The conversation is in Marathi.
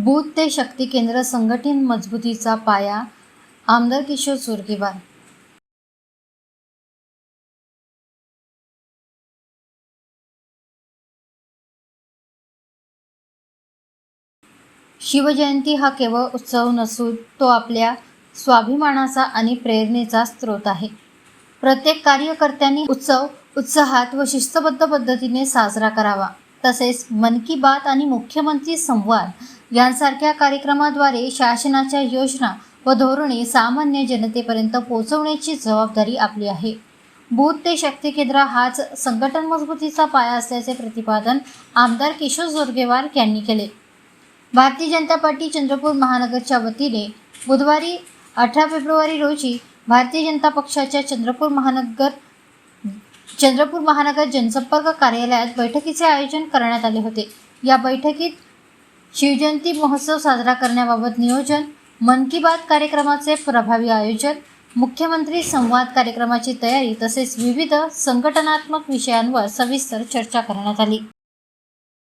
बूथ ते शक्ती केंद्र संघटन मजबूतीचा पाया, आमदार किशोर जोरगेवार. शिवजयंती हा केवळ उत्सव नसून तो आपल्या स्वाभिमानाचा आणि प्रेरणेचा स्रोत आहे. प्रत्येक कार्यकर्त्यांनी उत्सव उत्साहात व शिस्तबद्ध पद्धतीने साजरा करावा. तसेच मन की बात आणि मुख्यमंत्री संवाद यांसारख्या कार्यक्रमाद्वारे शासनाच्या योजना व धोरणे सामान्य जनतेपर्यंत पोहोचवण्याची जबाबदारी आपली आहे. बूथ ते शक्ती केंद्र हाच संघटन मजबूतीचा पाया असल्याचे प्रतिपादन आमदार किशोर जोरगेवार यांनी केले. भारतीय जनता पार्टी चंद्रपूर महानगरच्या वतीने बुधवारी 18 फेब्रुवारी रोजी भारतीय जनता पक्षाच्या चंद्रपूर महानगर जनसंपर्क कार्यालयात बैठकीचे आयोजन करण्यात आले होते. या बैठकीत शिवजयंती महोत्सव साजरा करण्याबाबत नियोजन, मन की बात कार्यक्रमाचे प्रभावी आयोजन, मुख्यमंत्री संवाद कार्यक्रमाची तयारी तसेच विविध संघटनात्मक विषयांवर सविस्तर चर्चा करण्यात आली.